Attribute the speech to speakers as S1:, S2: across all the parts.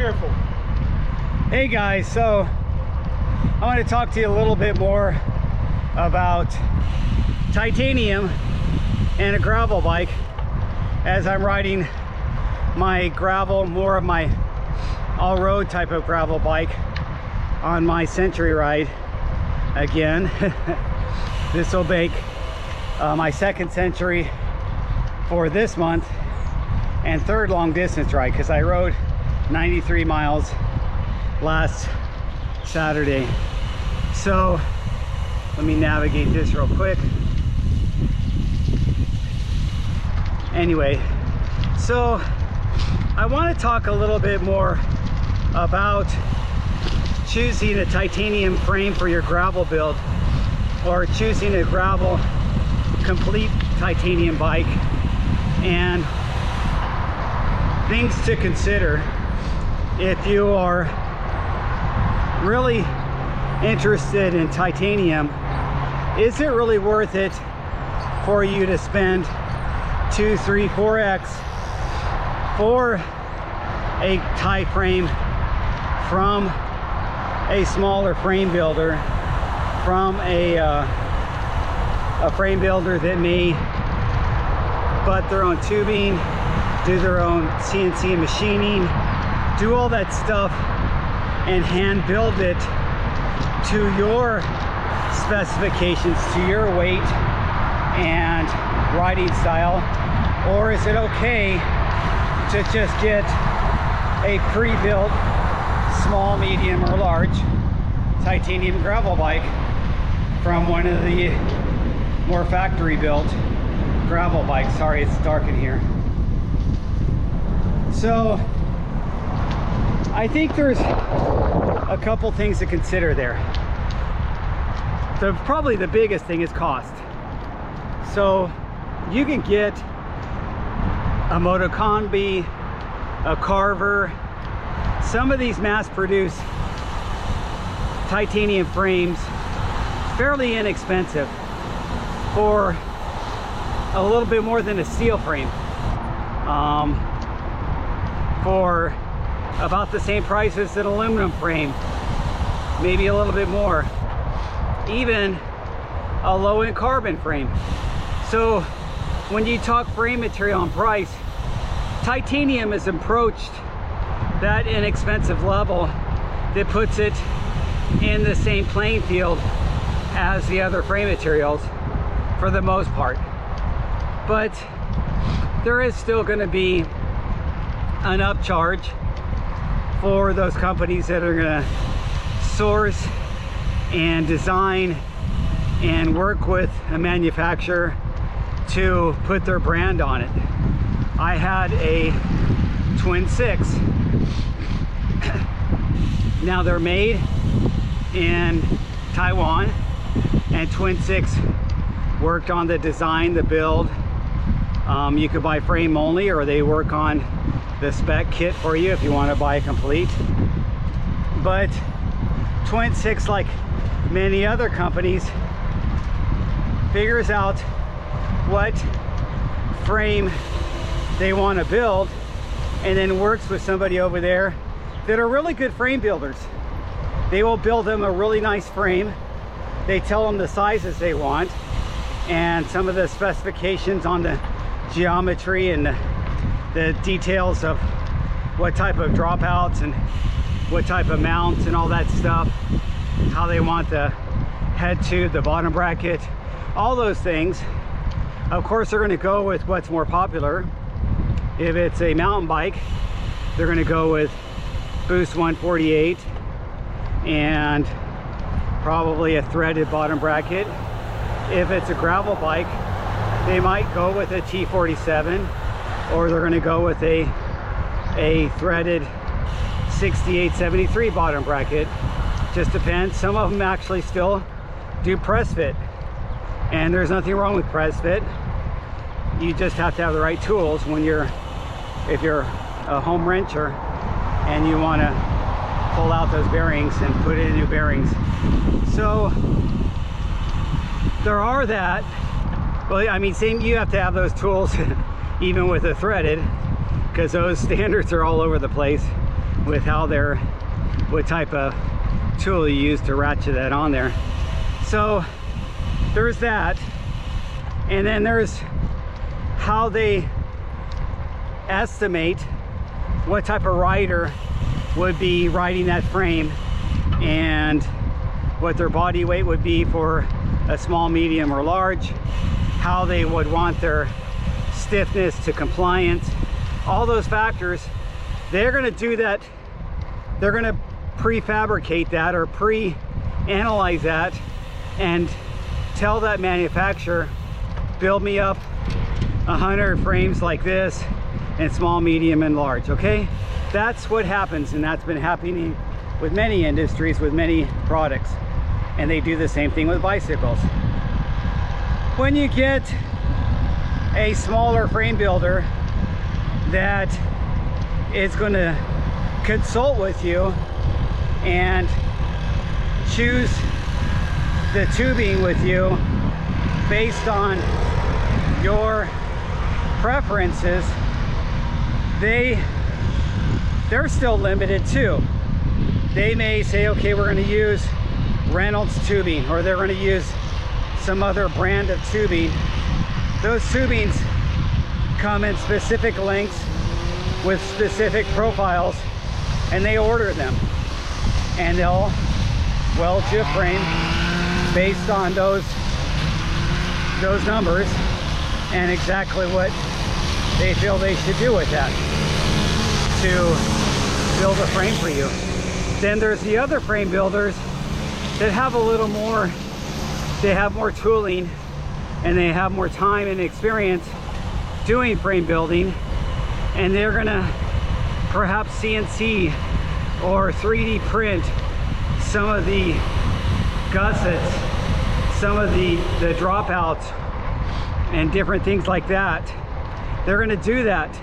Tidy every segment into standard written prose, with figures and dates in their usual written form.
S1: careful.
S2: Hey guys, so I want to talk to you a little bit more about titanium and a gravel bike as I'm riding my gravel, more of my all-road type of gravel bike on my Century ride again. This will make my second Century for this month and third long distance ride, because I rode 93 miles last Saturday. So let me navigate this real quick. Anyway, so I want to talk a little bit more about choosing a titanium frame for your gravel build, or choosing a gravel complete titanium bike, and things to consider if you are really interested in titanium. Is it really worth it for you to spend 2, 3, 4x for a tie frame from a smaller frame builder, from a frame builder that may butt their own tubing, do their own CNC machining, do all that stuff and hand build it to your specifications, to your weight and riding style? Or is it okay to just get a pre-built small, medium, or large titanium gravel bike from one of the more factory built gravel bikes? Sorry, it's dark in here. So I think there's a couple things to consider there. Probably the biggest thing is cost. So you can get a Motocombi, a Carver, some of these mass-produced titanium frames, fairly inexpensive, for a little bit more than a steel frame, for about the same price as an aluminum frame, maybe a little bit more, even a low-end carbon frame. So when you talk frame material and price, titanium has approached that inexpensive level that puts it in the same playing field as the other frame materials for the most part. But there is still going to be an upcharge for those companies that are going to source and design and work with a manufacturer to put their brand on it. I had a Twin 6. Now they're made in Taiwan, and Twin 6 worked on the design, the build. You could buy frame only, or they work on the spec kit for you if you want to buy a complete. But Twin 6, like many other companies, figures out what frame they want to build and then works with somebody over there that are really good frame builders. They will build them a really nice frame. They tell them the sizes they want and some of the specifications on the geometry and the details of what type of dropouts and what type of mounts and all that stuff, how they want the head tube, the bottom bracket, all those things. Of course, they're going to go with what's more popular. If it's a mountain bike, they're going to go with Boost 148 and probably a threaded bottom bracket. If it's a gravel bike, they might go with a T47, or they're going to go with a threaded 6873 bottom bracket. Just depends. Some of them actually still do press fit, and there's nothing wrong with press fit. You just have to have the right tools when if you're a home wrencher and you want to pull out those bearings and put in new bearings. So there are that. Well, I mean, you have to have those tools even with a threaded, because those standards are all over the place. with what type of tool you use to ratchet that on there. So there's that, and then there's how they estimate what type of rider would be riding that frame and what their body weight would be for a small, medium, or large, how they would want their stiffness to compliance, all those factors. They're going to do that. They're going to prefabricate that or pre-analyze that and tell that manufacturer, build me up 100 frames like this in small, medium, and large. Okay, that's what happens, and that's been happening with many industries, with many products, and they do the same thing with bicycles. When you get a smaller frame builder that is going to consult with you and choose the tubing with you based on your preferences, they're still limited too. They may say, okay, we're going to use Reynolds tubing, or they're going to use some other brand of tubing. Those tubings come in specific lengths with specific profiles, and they order them, and they'll weld you a frame based on those numbers and exactly what they feel they should do with that to build a frame for you. Then there's the other frame builders that have a little more, they have more tooling and they have more time and experience doing frame building, and they're gonna perhaps CNC or 3D print some of the gussets, some of the dropouts and different things like that. They're going to do that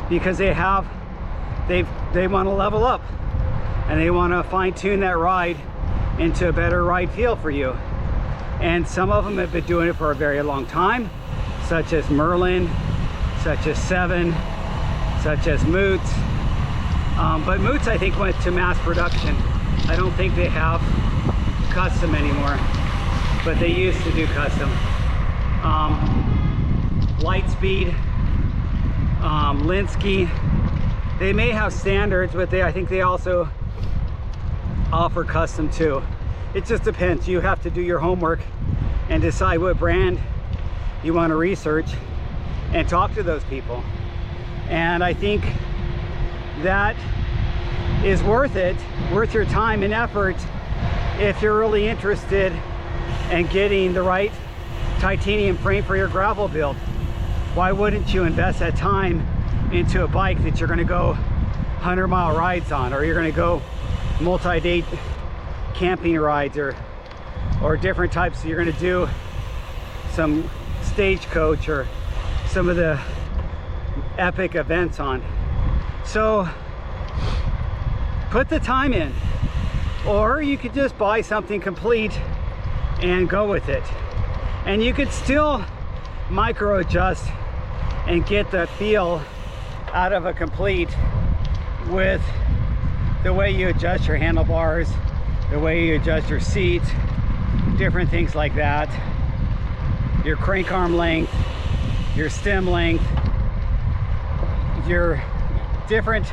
S2: because they want to level up and they want to fine-tune that ride into a better ride feel for you. And some of them have been doing it for a very long time, such as Merlin, such as Seven, such as Moots. But Moots, I think, went to mass production. I don't think they have custom anymore, but they used to do custom. Lightspeed, Linsky, they may have standards, but I think they also offer custom too. It just depends. You have to do your homework and decide what brand you want to research and talk to those people. And I think that is worth it, worth your time and effort if you're really interested in getting the right titanium frame for your gravel build. Why wouldn't you invest that time into a bike that you're going to go 100-mile rides on, or you're going to go multi-day camping rides, or different types? You're going to do some stagecoach or some of the epic events on. So put the time in, or you could just buy something complete and go with it, and you could still micro adjust and get the feel out of a complete with the way you adjust your handlebars, the way you adjust your seat, different things like that, your crank arm length, your stem length, your different,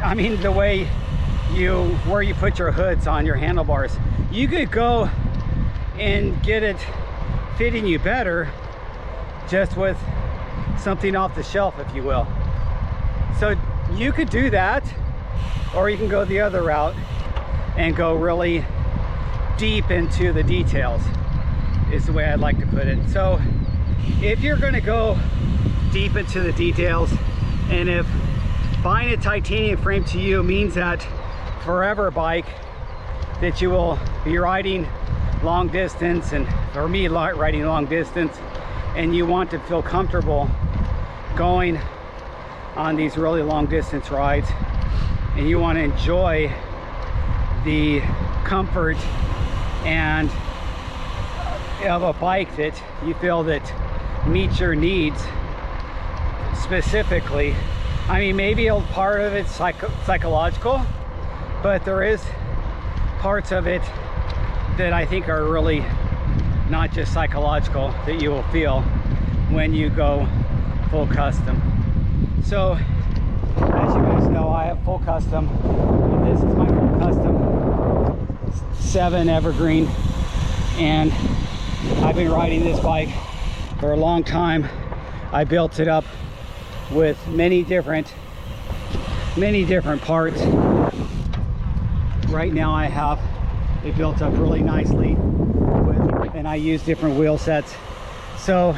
S2: I mean, the way where you put your hoods on your handlebars. You could go and get it fitting you better just with something off the shelf, if you will. So you could do that, or you can go the other route and go really deep into the details, is the way I'd like to put it. So if you're going to go deep into the details, and if buying a titanium frame to you means that forever bike that you will be riding long distance, and for me riding long distance, and you want to feel comfortable going on these really long distance rides, and you want to enjoy the comfort and of a bike that you feel that meets your needs specifically, I mean, maybe a part of it's psychological, but there is parts of it that I think are really not just psychological, that you will feel when you go full custom. So as you guys know, I have full custom, and this is my full custom 7 Evergreen, and I've been riding this bike for a long time. I built it up with many different parts. Right now I have it built up really nicely and I use different wheel sets, so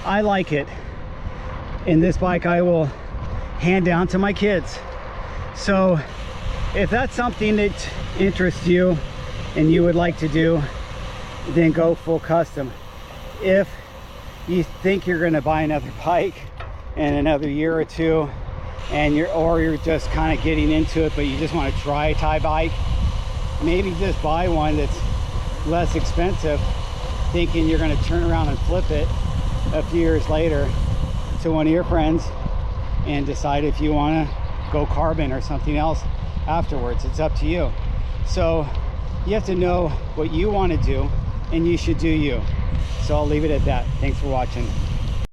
S2: I like it. And this bike I will hand down to my kids. So if that's something that interests you and you would like to do, then go full custom. If you think you're going to buy another bike in another year or two, and you're just kind of getting into it, but you just want to try a Thai bike, maybe just buy one that's less expensive, thinking you're going to turn around and flip it a few years later to one of your friends and decide if you want to go carbon or something else afterwards. It's up to you. So you have to know what you want to do, and you should do you. So I'll leave it at that. Thanks for watching.